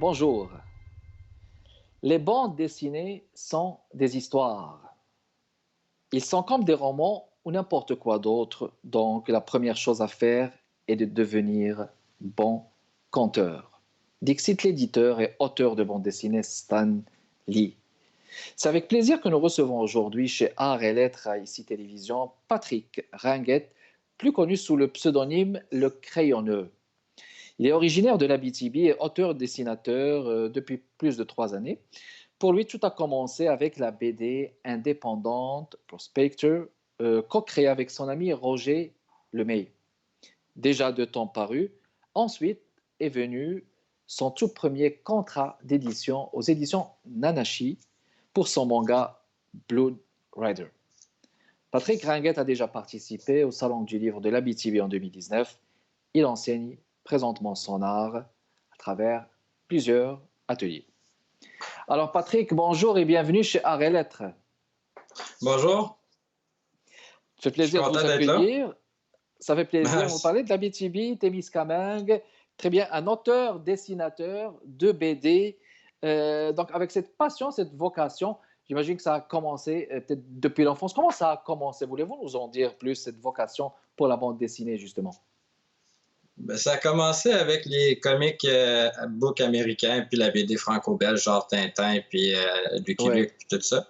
Bonjour. Les bandes dessinées sont des histoires. Ils sont comme des romans ou n'importe quoi d'autre. Donc, la première chose à faire est de devenir bon conteur. Dixit l'éditeur et auteur de bande dessinée Stan Lee. C'est avec plaisir que nous recevons aujourd'hui chez Art et Lettres à ICI Télévision Patrick Ringuette, plus connu sous le pseudonyme Le Crayonneux. Il est originaire de l'Abitibi et auteur-dessinateur depuis plus de 3 années. Pour lui, tout a commencé avec la BD indépendante Prospector, co-créée avec son ami Roger Lemay. Déjà 2 tomes parus. Ensuite est venu son tout premier contrat d'édition aux éditions Nanashi pour son manga Blood Rider. Patrick Ringuette a déjà participé au Salon du livre de l'Abitibi en 2019. Il enseigne présentement son art à travers plusieurs ateliers. Alors Patrick, bonjour et bienvenue chez Art et Lettres. Bonjour. Ça fait Je suis plaisir de vous content d'être là. accueillir. Ça fait plaisir. Vous parlez de l'Abitibi, Témiscamingue. Très bien, un auteur, dessinateur de BD. Donc avec cette passion, cette vocation, j'imagine que ça a commencé peut-être depuis l'enfance. Comment ça a commencé? Voulez-vous nous en dire plus, cette vocation pour la bande dessinée, justement? Ça a commencé avec les comics book américains, puis la BD franco-belge, genre Tintin, puis Lucky Oui. Luke, puis tout ça.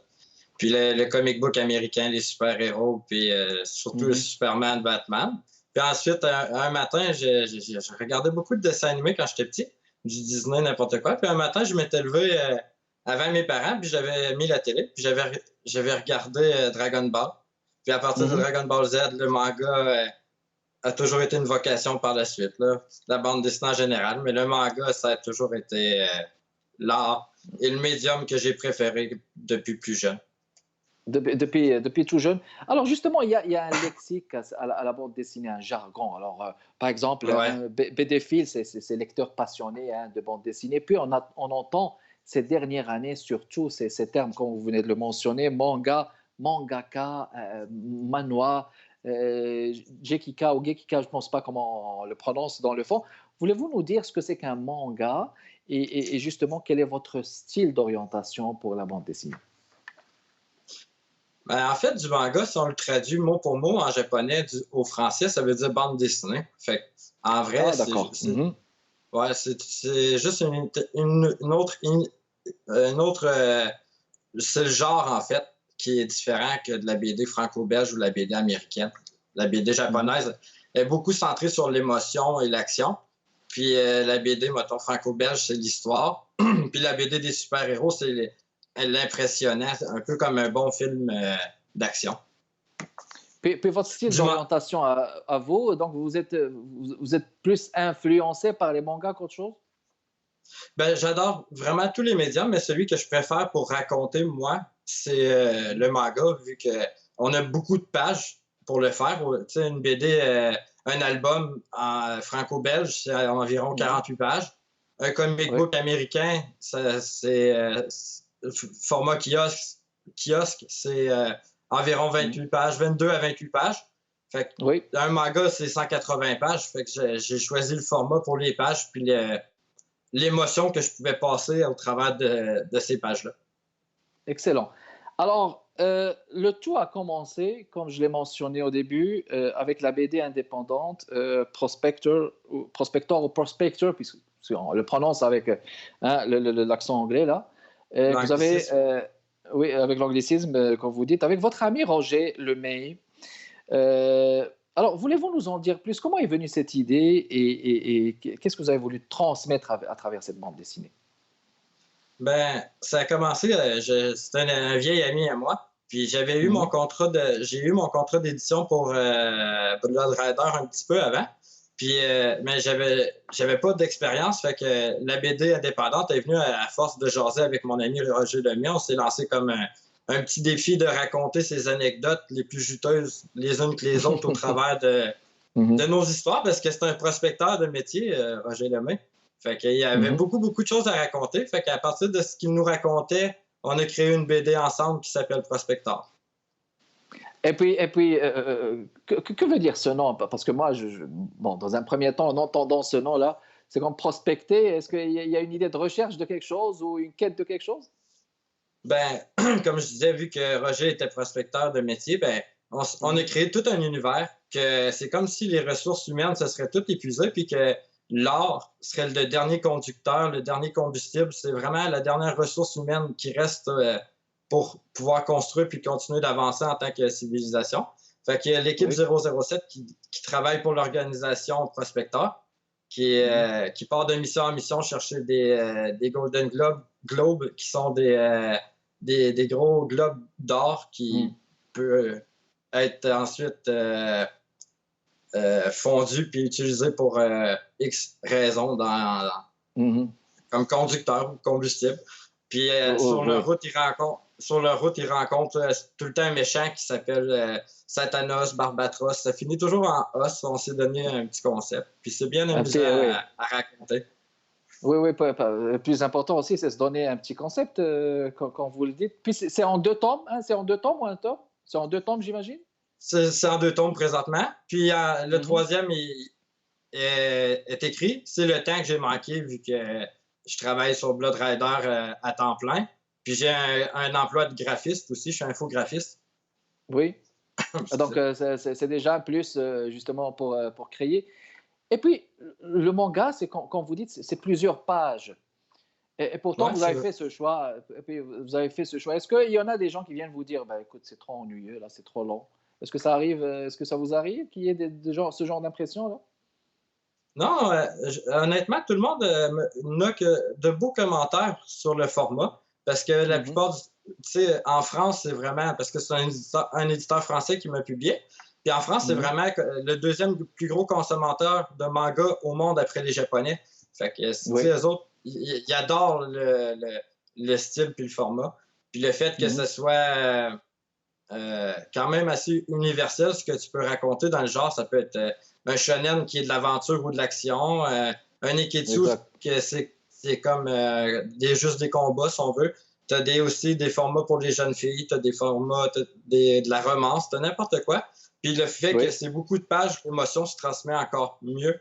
Puis le comic book américain, les super-héros, puis surtout le Superman, Batman. Puis ensuite, un matin, je regardais beaucoup de dessins animés quand j'étais petit, du Disney, n'importe quoi. Puis un matin, je m'étais levé avant mes parents, puis j'avais mis la télé, puis j'avais regardé Dragon Ball. Puis à partir de Dragon Ball Z, le manga a toujours été une vocation par la suite, là. La bande dessinée en général, mais le manga, ça a toujours été l'art et le médium que j'ai préféré depuis plus jeune. Depuis tout jeune. Alors justement, il y a un lexique à la bande dessinée, un jargon. Alors, par exemple, Ouais. BDphile, c'est lecteur passionné de bande dessinée. Puis on entend ces dernières années, surtout ces termes, comme vous venez de le mentionner, manga, mangaka, manhwa, gekika ou gekika, je ne pense pas comment on le prononce dans le fond. Voulez-vous nous dire ce que c'est qu'un manga et justement, quel est votre style d'orientation pour la bande dessinée? En fait, du manga, si on le traduit mot pour mot en japonais au français, ça veut dire bande dessinée. Fait en vrai, Ah, d'accord. ouais, c'est juste une autre, c'est le genre, en fait, qui est différent que de la BD franco-belge ou la BD américaine. La BD japonaise est beaucoup centrée sur l'émotion et l'action. Puis la BD, mettons, franco-belge, c'est l'histoire. Puis la BD des super-héros, c'est l'impressionnant, un peu comme un bon film d'action. Puis votre style d'orientation à vous, donc vous êtes plus influencé par les mangas qu'autre chose? J'adore vraiment tous les médias, mais celui que je préfère pour raconter, moi, c'est le manga, vu qu'on a beaucoup de pages pour le faire. Tu sais, une BD, un album en franco-belge, c'est environ 48 pages. Un comic book américain, c'est format kiosque, c'est environ 28 pages, 22 à 28 pages. Fait que un manga, c'est 180 pages. Fait que j'ai choisi le format pour les pages, puis l'émotion que je pouvais passer au travers de ces pages-là. Excellent. Alors, le tout a commencé, comme je l'ai mentionné au début, avec la BD indépendante Prospector ou Prospector, puisqu'on le prononce avec l'accent anglais là. Vous avez, oui, avec l'anglicisme, comme vous dites, avec votre ami Roger Lemay. Alors, voulez-vous nous en dire plus? Comment est venue cette idée et qu'est-ce que vous avez voulu transmettre à travers cette bande dessinée? Ça a commencé, c'était un vieil ami à moi. Puis j'ai eu mon contrat d'édition pour Blood Rider un petit peu avant. Puis, mais j'avais pas d'expérience, fait que la BD indépendante est venue à force de jaser avec mon ami Roger Lemay. On s'est lancé comme un petit défi de raconter ces anecdotes les plus juteuses les unes que les autres au travers de nos histoires, parce que c'est un prospecteur de métier, Roger Lemay. Fait qu'il y avait beaucoup de choses à raconter. Fait qu'à partir de ce qu'il nous racontait, on a créé une BD ensemble qui s'appelle Prospector. Et puis que veut dire ce nom? Parce que moi, bon, dans un premier temps, en entendant ce nom-là, c'est comme prospecter. Est-ce qu'il y a une idée de recherche de quelque chose ou une quête de quelque chose? Ben, comme je disais, vu que Roger était prospecteur de métier, ben, on a Mhm. créé tout un univers que c'est comme si les ressources humaines se seraient toutes épuisées, puis que l'or serait le dernier conducteur, le dernier combustible. C'est vraiment la dernière ressource humaine qui reste pour pouvoir construire puis continuer d'avancer en tant que civilisation. Fait qu'il y a l'équipe Oui. 007 qui travaille pour l'organisation Prospecteur, Mhm. qui part de mission en mission chercher des Golden Globes qui sont des gros globes d'or qui Mhm. peuvent être ensuite fondus puis utilisés pour X raisons Mhm. comme conducteur ou combustible. Puis Oh, oh, oui. sur leur route, ils rencontrent tout le temps un méchant qui s'appelle Satanos, Barbatros. Ça finit toujours en os. On s'est donné un petit concept. Puis c'est bien Un amusant petit, oui. à raconter. Oui, oui, le plus important aussi, c'est se donner un petit concept, quand vous le dites. Puis c'est en deux tomes, hein? C'est en deux tomes ou un tome? C'est en deux tomes, j'imagine? C'est en deux tomes présentement. Puis le Mhm. troisième est écrit. C'est le temps que j'ai manqué vu que je travaille sur Blood Rider à temps plein. Puis j'ai un emploi de graphiste aussi. Je suis infographiste. Oui. Donc, c'est déjà un plus, justement, pour créer. Et puis, le manga, c'est quand vous dites, c'est plusieurs pages. Et pourtant, Ouais, vous c'est avez fait ce choix. Et puis, vous avez fait ce choix. Est-ce qu'il y en a des gens qui viennent vous dire, ben, écoute, c'est trop ennuyeux, là, c'est trop long. Est-ce que ça arrive, est-ce que ça vous arrive qu'il y ait ce genre d'impression, là? Non, honnêtement, tout le monde n'a que de beaux commentaires sur le format parce que la Mhm. plupart, tu sais, en France, c'est vraiment parce que c'est un éditeur français qui m'a publié. Puis en France, c'est Mhm. vraiment le deuxième plus gros consommateur de manga au monde après les Japonais. Fait que, tu Oui. sais, eux autres, ils adorent le style puis le format. Puis le fait que ce Mhm. soit quand même assez universel, ce que tu peux raconter dans le genre. Ça peut être un shonen qui est de l'aventure ou de l'action, un iketsu Exact. que c'est comme juste des combats, si on veut. Tu as aussi des formats pour les jeunes filles, tu as des formats, de la romance, tu as n'importe quoi. Puis le fait que Oui. c'est beaucoup de pages, l'émotion se transmet encore mieux.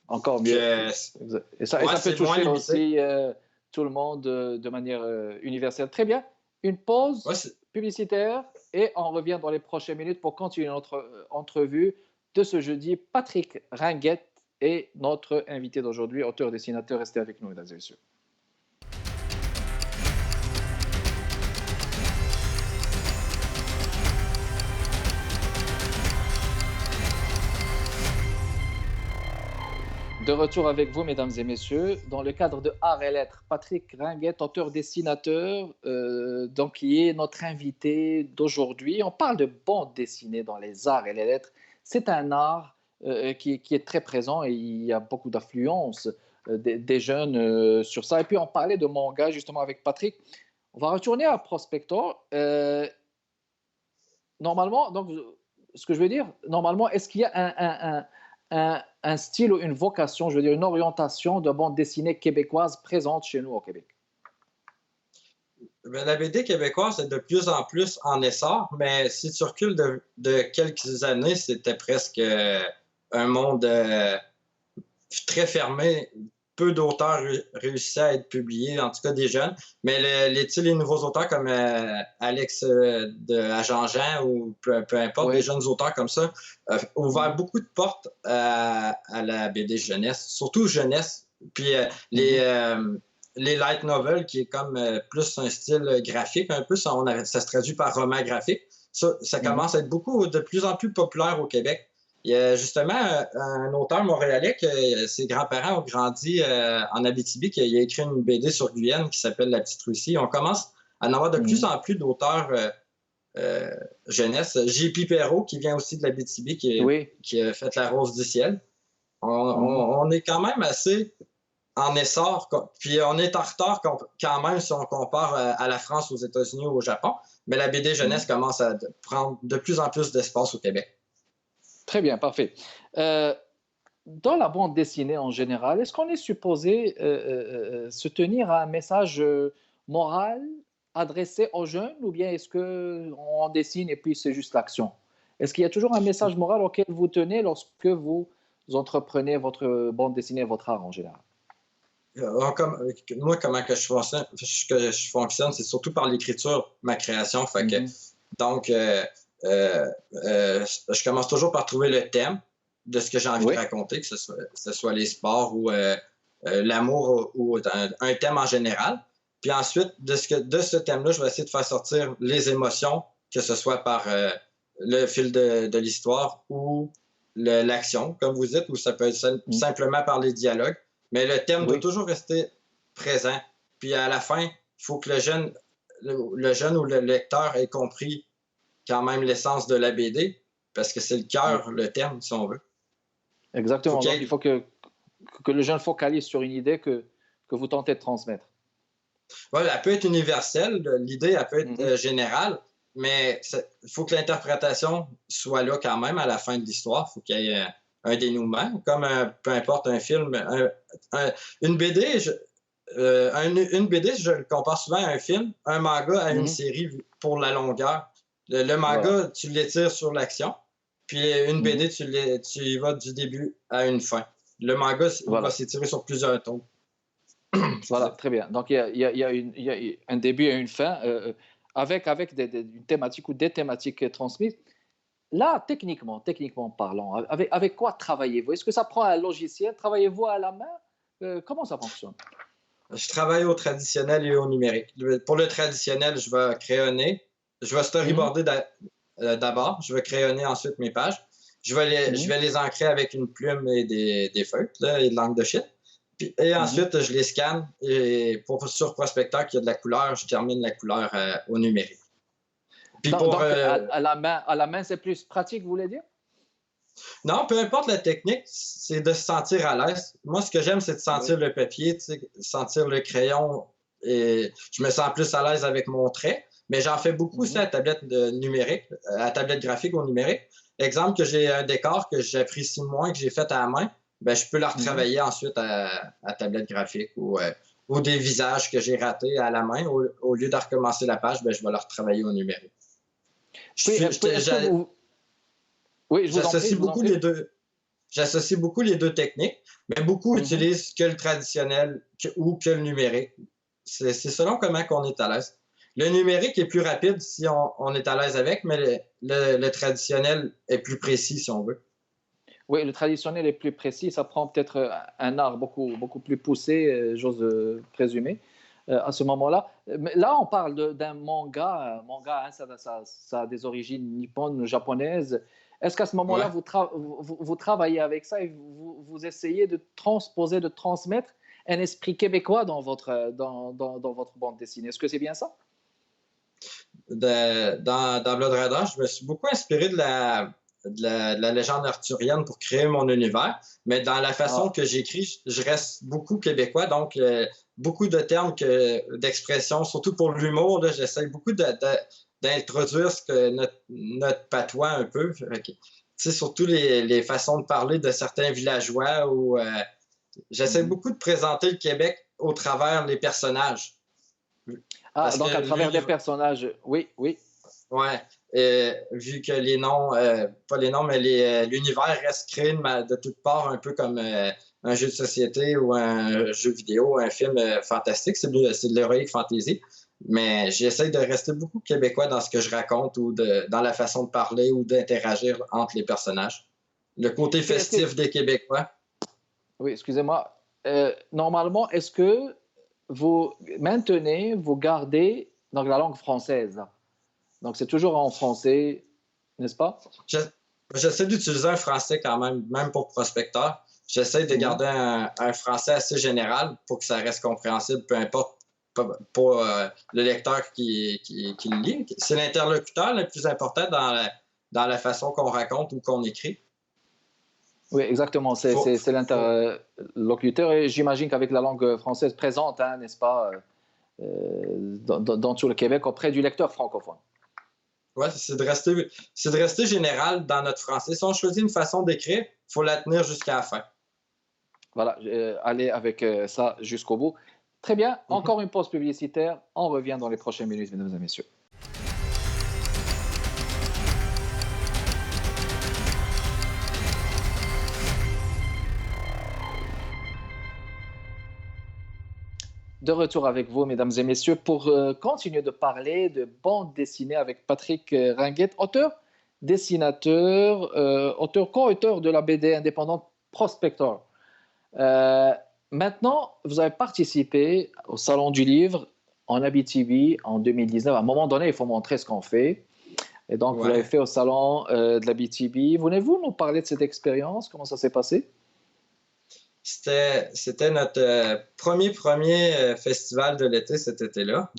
Encore mieux. Que, Exact. Et ouais, ça peut c'est moins toucher limité. aussi tout le monde de manière universelle. Très bien. Une pause Ouais, publicitaire et on revient dans les prochaines minutes pour continuer notre entrevue de ce jeudi. Patrick Ringuette est notre invité d'aujourd'hui, auteur-dessinateur. Restez avec nous, mesdames et messieurs. De retour avec vous, mesdames et messieurs, dans le cadre de Arts et Lettres. Patrick Ringuette, auteur-dessinateur, donc qui est notre invité d'aujourd'hui. On parle de bande dessinée dans les arts et les lettres. C'est un art qui est très présent et il y a beaucoup d'affluence des jeunes sur ça. Et puis on parlait de manga justement avec Patrick. On va retourner à Prospector. Normalement, donc, ce que je veux dire, normalement, est-ce qu'il y a un style ou une vocation, je veux dire, une orientation de bande dessinée québécoise présente chez nous au Québec? ben, la BD québécoise est de plus en plus en essor, mais si tu recules de quelques années, c'était presque un monde très fermé. Peu d'auteurs réussissaient à être publiés, en tout cas des jeunes. Mais les nouveaux auteurs comme Alex de Agent-Jean ou peu importe, des Oui. jeunes auteurs comme ça, ouvert Mhm. beaucoup de portes à la BD jeunesse, surtout jeunesse. Puis Mhm. les light novels, qui est comme plus un style graphique, un peu, ça se traduit par roman graphique. Ça Mhm. commence à être de plus en plus populaire au Québec. Il y a justement un auteur montréalais que ses grands-parents ont grandi en Abitibi, qui a écrit une BD sur Guyane qui s'appelle La Petite Russie. On commence à en avoir de plus Mhm. en plus d'auteurs euh, jeunesse. J.P. Perrault, qui vient aussi de l'Abitibi, Oui. qui a fait La Rose du ciel. Mhm. On est quand même assez en essor, puis on est en retard quand même si on compare à la France, aux États-Unis ou au Japon, mais la BD jeunesse Mhm. commence à prendre de plus en plus d'espace au Québec. Très bien, parfait. Euh, dans la bande dessinée en général, est-ce qu'on est supposé se tenir à un message moral adressé aux jeunes ou bien est-ce qu'on dessine et puis c'est juste l'action? Est-ce qu'il y a toujours un message moral auquel vous tenez lorsque vous entreprenez votre bande dessinée, votre art en général? moi, comment que je fonctionne, c'est surtout par l'écriture, ma création. Fait que, donc, je commence toujours par trouver le thème de ce que j'ai envie de raconter, que ce soit les sports ou l'amour ou un thème en général. Puis ensuite, de ce thème-là, je vais essayer de faire sortir les émotions, que ce soit par le fil de l'histoire ou l'action, comme vous dites, ou ça peut être simplement par les dialogues. Mais le thème doit toujours rester présent. Puis à la fin, il faut que le jeune ou le lecteur ait compris quand même l'essence de la BD, parce que c'est le cœur, le thème, si on veut. Exactement. Donc, il faut que le jeune focalise sur une idée que vous tentez de transmettre. Voilà, elle peut être universelle, l'idée, elle peut être générale, mais il faut que l'interprétation soit là quand même à la fin de l'histoire. Il faut qu'il y ait un dénouement, comme peu importe un film. Une BD, une BD, je le compare souvent à un film, un manga à une série pour la longueur. Le manga, tu l'étires sur l'action, puis une BD, tu y vas du début à une fin. Le manga, il va s'étirer sur plusieurs tomes. Voilà, très bien. Donc, il y a un début et une fin avec une thématique ou des thématiques transmises. Là, techniquement parlant, avec quoi travaillez-vous? Est-ce que ça prend un logiciel? Travaillez-vous à la main? Comment ça fonctionne? Je travaille au traditionnel et au numérique. Pour le traditionnel, je vais crayonner. Je vais storyboarder d'abord. Je vais crayonner ensuite mes pages. Je vais les ancrer avec une plume et des feutres là, et de l'encre de shit. Et ensuite, je les scanne et sur Prospecteur qui a de la couleur, je termine la couleur au numérique. Puis donc à la main, c'est plus pratique, vous voulez dire? Non, peu importe la technique, c'est de se sentir à l'aise. Moi, ce que j'aime, c'est de sentir le papier, sentir le crayon. Et je me sens plus à l'aise avec mon trait. Mais j'en fais beaucoup aussi à tablette numérique, à tablette graphique au numérique. Exemple, que j'ai un décor que j'apprécie moins, que j'ai fait à la main, ben, je peux la retravailler ensuite à tablette graphique ou des visages que j'ai ratés à la main. Au lieu de recommencer la page, ben, je vais la retravailler au numérique. J'associe beaucoup les deux techniques, mais beaucoup utilisent que le traditionnel ou que le numérique. C'est selon comment on est à l'aise. Le numérique est plus rapide si on est à l'aise avec, mais le traditionnel est plus précis si on veut. Oui, le traditionnel est plus précis. Ça prend peut-être un art beaucoup plus poussé, j'ose présumer, à ce moment-là. Mais là, on parle d'un manga. Manga, hein, ça a des origines nippones, japonaises. Est-ce qu'à ce moment-là, vous travaillez avec ça et vous essayez de transposer, de transmettre un esprit québécois dans votre bande dessinée? Est-ce que c'est bien ça? Dans Blood Rider, je me suis beaucoup inspiré de la légende arthurienne pour créer mon univers, mais dans la façon que j'écris, je reste beaucoup québécois, donc beaucoup de termes d'expression, surtout pour l'humour, j'essaie beaucoup d'introduire ce que notre patois un peu. Surtout les façons de parler de certains villageois où j'essaie beaucoup de présenter le Québec au travers les personnages. Donc à travers des personnages, oui. Ouais, vu que les noms, pas les noms, mais l'univers reste créé de toutes parts, un peu comme un jeu de société ou un jeu vidéo, un film fantastique, c'est de l'heroic fantasy. Mais j'essaie de rester beaucoup québécois dans ce que je raconte ou dans la façon de parler ou d'interagir entre les personnages. Le côté festif des Québécois. Oui, excusez-moi. Normalement, est-ce que vous gardez donc, la langue française là? Donc, c'est toujours en français, n'est-ce pas? J'essaie d'utiliser un français quand même pour prospecteur. J'essaie de garder un français assez général pour que ça reste compréhensible, peu importe pour le lecteur qui le lit. C'est l'interlocuteur le plus important dans la façon qu'on raconte ou qu'on écrit. Oui, exactement. C'est l'interlocuteur. Et j'imagine qu'avec la langue française présente, hein, n'est-ce pas, dans tout le Québec, auprès du lecteur francophone. Oui, c'est de rester général dans notre français. Si on choisit une façon d'écrire, il faut la tenir jusqu'à la fin. Voilà, aller avec ça jusqu'au bout. Très bien, encore une pause publicitaire. On revient dans les prochaines minutes, mesdames et messieurs. de retour avec vous, mesdames et messieurs, pour continuer de parler de bande dessinée avec Patrick Ringuet, auteur, dessinateur, auteur, co-auteur de la BD indépendante Prospector. Maintenant, vous avez participé au Salon du Livre en Abitibi en 2019. À un moment donné, il faut montrer ce qu'on fait. Et donc, vous l'avez fait au Salon de l'Abitibi. Voulez-vous nous parler de cette expérience? Comment ça s'est passé? C'était notre premier festival de l'été cet été-là.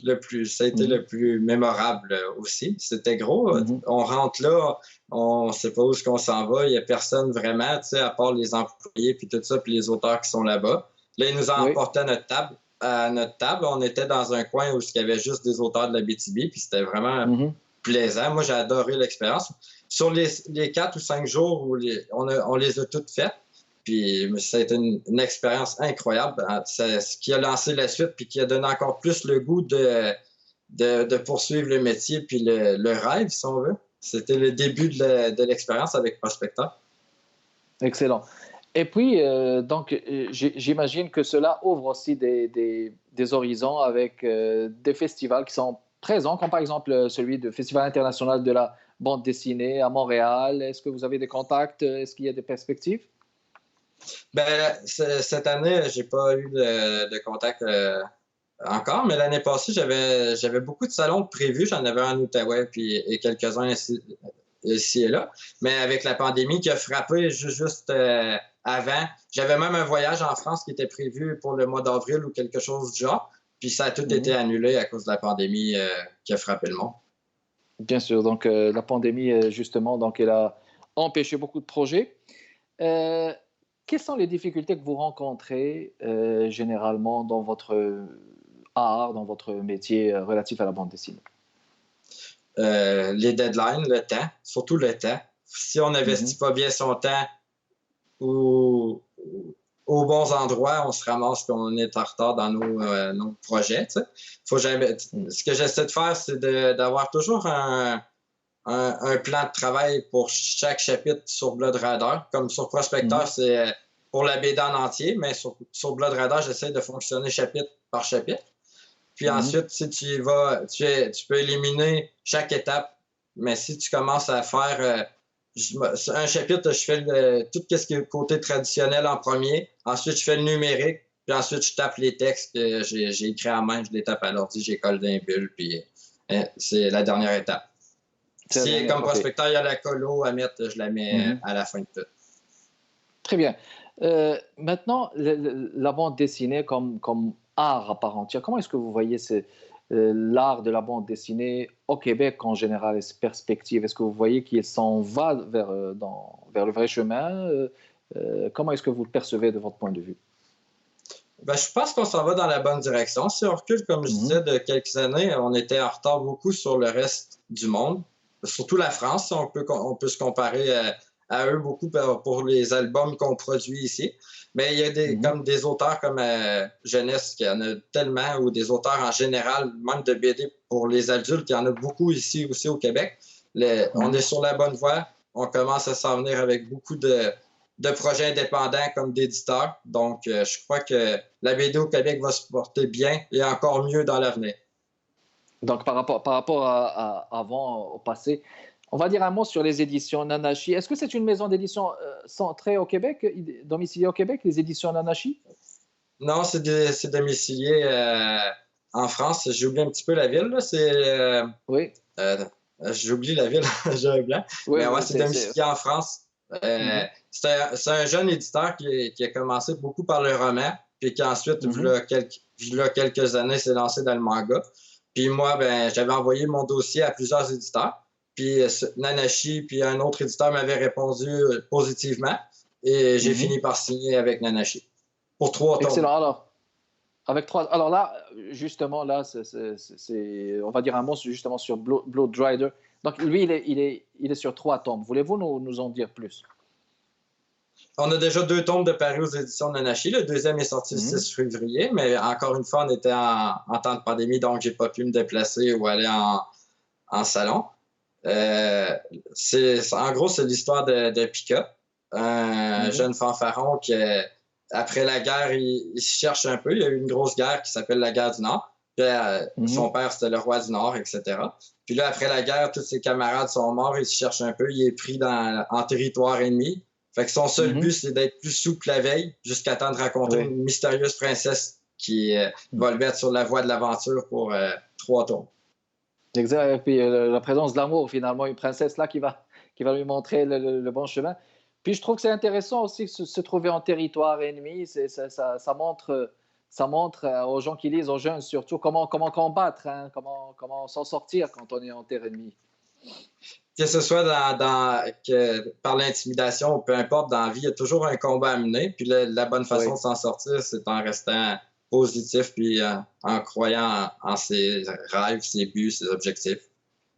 Ça a été le plus mémorable aussi. C'était gros. On rentre là, on ne sait pas où on s'en va. Il n'y a personne vraiment, tu sais, à part les employés puis tout ça, puis les auteurs qui sont là-bas. Là, ils nous ont emporté à notre table. On était dans un coin où il y avait juste des auteurs de la BTB, puis c'était vraiment plaisant. Moi, j'ai adoré l'expérience. Sur les 4 ou 5 jours où on les a toutes faites, puis ça a été une expérience incroyable. C'est ce qui a lancé la suite, puis qui a donné encore plus le goût de poursuivre le métier, puis le rêve, si on veut. C'était le début de l'expérience avec Prospector. Excellent. Et puis, j'imagine que cela ouvre aussi des horizons avec des festivals qui sont présents, comme par exemple celui du Festival international de la bande dessinée à Montréal. Est-ce que vous avez des contacts? Est-ce qu'il y a des perspectives? Ben, cette année, j'ai pas eu de contact encore, mais l'année passée, j'avais beaucoup de salons prévus. J'en avais un en Outaouais et quelques-uns ici et là. Mais avec la pandémie qui a frappé juste avant, j'avais même un voyage en France qui était prévu pour le mois d'avril ou quelque chose du genre. Puis ça a tout été annulé à cause de la pandémie qui a frappé le monde. Bien sûr. Donc, la pandémie, justement, donc, elle a empêché beaucoup de projets. Quelles sont les difficultés que vous rencontrez généralement dans votre art, dans votre métier relatif à la bande dessinée? Les deadlines, le temps, surtout le temps. Si on n'investit pas bien son temps aux bons endroits, on se ramasse qu'on est en retard dans nos projets. Faut jamais, ce que j'essaie de faire, c'est d'avoir toujours un plan de travail pour chaque chapitre sur Blood Rider. Comme sur Prospector, c'est pour la BD en entier, mais sur Blood Rider, j'essaie de fonctionner chapitre par chapitre. Puis ensuite, si tu y vas, tu peux éliminer chaque étape, mais si tu commences à faire un chapitre, je fais tout ce qui est côté traditionnel en premier, ensuite je fais le numérique, puis ensuite je tape les textes que j'ai écrits en main, je les tape à l'ordi, j'écolle d'un bulle, puis c'est la dernière étape. Si, comme Prospector, il y a la colo à mettre, je la mets à la fin de tout. Très bien. Maintenant, la bande dessinée comme art à part entière, comment est-ce que vous voyez l'art de la bande dessinée au Québec en général et ses perspectives? Est-ce que vous voyez qu'il s'en va vers le vrai chemin? Comment est-ce que vous le percevez de votre point de vue? Ben, je pense qu'on s'en va dans la bonne direction. Si on recule, comme je disais, de quelques années, on était en retard beaucoup sur le reste du monde. Surtout la France, on peut se comparer à eux beaucoup pour les albums qu'on produit ici. Mais il y a comme des auteurs comme Jeunesse, qui en a tellement, ou des auteurs en général, même de BD pour les adultes, il y en a beaucoup ici aussi au Québec. On est sur la bonne voie. On commence à s'en venir avec beaucoup de projets indépendants comme d'éditeurs. Donc, je crois que la BD au Québec va se porter bien et encore mieux dans l'avenir. Donc, par rapport à avant, au passé, on va dire un mot sur les éditions Nanachi. Est-ce que c'est une maison d'édition centrée au Québec, domiciliée au Québec, les éditions Nanachi? Non, c'est domicilié en France. J'ai oublié un petit peu la ville. Là. Oui. J'oublie la ville, j'ai un blanc. Oui, mais ouais, c'est domicilié en France. C'est un jeune éditeur qui a commencé beaucoup par le roman, puis qui ensuite, il y a quelques années, s'est lancé dans le manga. Puis moi, ben, j'avais envoyé mon dossier à plusieurs éditeurs. Puis Nanachi, puis un autre éditeur m'avait répondu positivement. Et j'ai fini par signer avec Nanachi pour 3 tomes. Excellent. Alors là, justement, là, on va dire un mot justement sur Blood Rider. Donc lui, il est sur 3 tomes. Voulez-vous nous en dire plus? On a déjà 2 tomes de paru aux éditions Nanachi. Le deuxième est sorti le 6 février, mais encore une fois, on était en temps de pandémie, donc j'ai pas pu me déplacer ou aller en salon. En gros, c'est l'histoire de Pika, un jeune fanfaron qui après la guerre, il se cherche un peu. Il y a eu une grosse guerre qui s'appelle la guerre du Nord. Puis, son père, c'était le roi du Nord, etc. Puis là, après la guerre, tous ses camarades sont morts. Il se cherche un peu. Il est pris en territoire ennemi. Fait que son seul but, c'est d'être plus souple la veille jusqu'à temps de rencontrer une mystérieuse princesse qui va le mettre sur la voie de l'aventure pour 3 tours. Exact. Et puis la présence de l'amour, finalement, une princesse là qui va lui montrer le bon chemin. Puis je trouve que c'est intéressant aussi de se trouver en territoire ennemi. Ça montre aux gens qui lisent, aux jeunes surtout, comment combattre, hein, comment s'en sortir quand on est en terre ennemie. Que ce soit par l'intimidation ou peu importe, dans la vie, il y a toujours un combat à mener. Puis la bonne façon de s'en sortir, c'est en restant positif puis en croyant en ses rêves, ses buts, ses objectifs.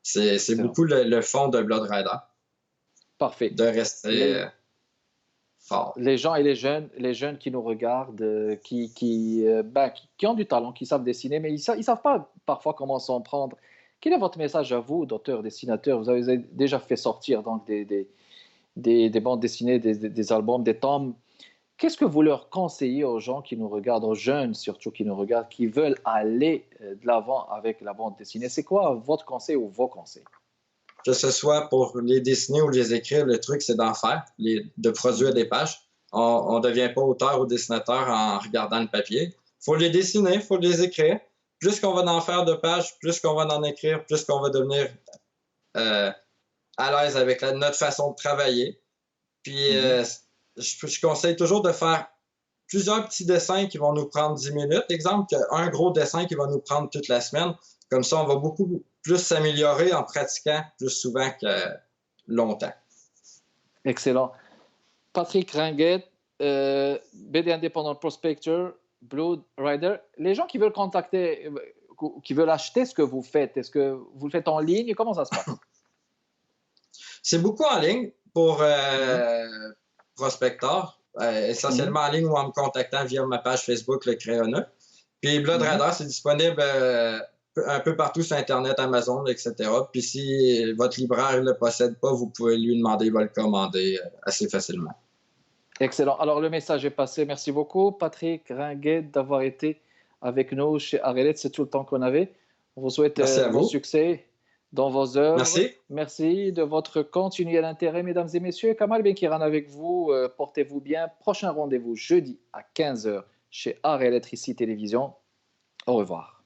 C'est beaucoup le fond de Blood Rider. Parfait. De rester fort. Les gens et les jeunes qui nous regardent, qui ont du talent, qui savent dessiner, mais ils savent pas parfois comment s'en prendre. Quel est votre message à vous, d'auteurs, dessinateurs? Vous avez déjà fait sortir donc des bandes dessinées, des albums, des tomes. Qu'est-ce que vous leur conseillez aux gens qui nous regardent, aux jeunes surtout qui nous regardent, qui veulent aller de l'avant avec la bande dessinée? C'est quoi votre conseil ou vos conseils? Que ce soit pour les dessiner ou les écrire, le truc, c'est d'en faire, de produire des pages. On ne devient pas auteur ou dessinateur en regardant le papier. Il faut les dessiner, il faut les écrire. Plus qu'on va en faire de pages, plus qu'on va en écrire, plus qu'on va devenir à l'aise avec notre façon de travailler. Puis, je conseille toujours de faire plusieurs petits dessins qui vont nous prendre 10 minutes. Exemple, un gros dessin qui va nous prendre toute la semaine. Comme ça, on va beaucoup plus s'améliorer en pratiquant plus souvent que longtemps. Excellent. Patrick Ringuet, BD Independent Prospector, Blood Rider. Les gens qui veulent contacter, qui veulent acheter ce que vous faites, est-ce que vous le faites en ligne? Comment ça se passe? C'est beaucoup en ligne pour Prospector, essentiellement en ligne ou en me contactant via ma page Facebook, le Créona. Puis Blood Rider, c'est disponible un peu partout sur Internet, Amazon, etc. Puis si votre libraire ne le possède pas, vous pouvez lui demander, il va le commander assez facilement. Excellent. Alors, le message est passé. Merci beaucoup, Patrick Ringuet, d'avoir été avec nous chez Arelette. C'est tout le temps qu'on avait. On vous souhaite bon succès dans vos œuvres. Merci. Merci de votre continuel intérêt, mesdames et messieurs. Kamal Benkiran avec vous. Portez-vous bien. Prochain rendez-vous jeudi à 15h chez Arelette, ici Télévision. Au revoir.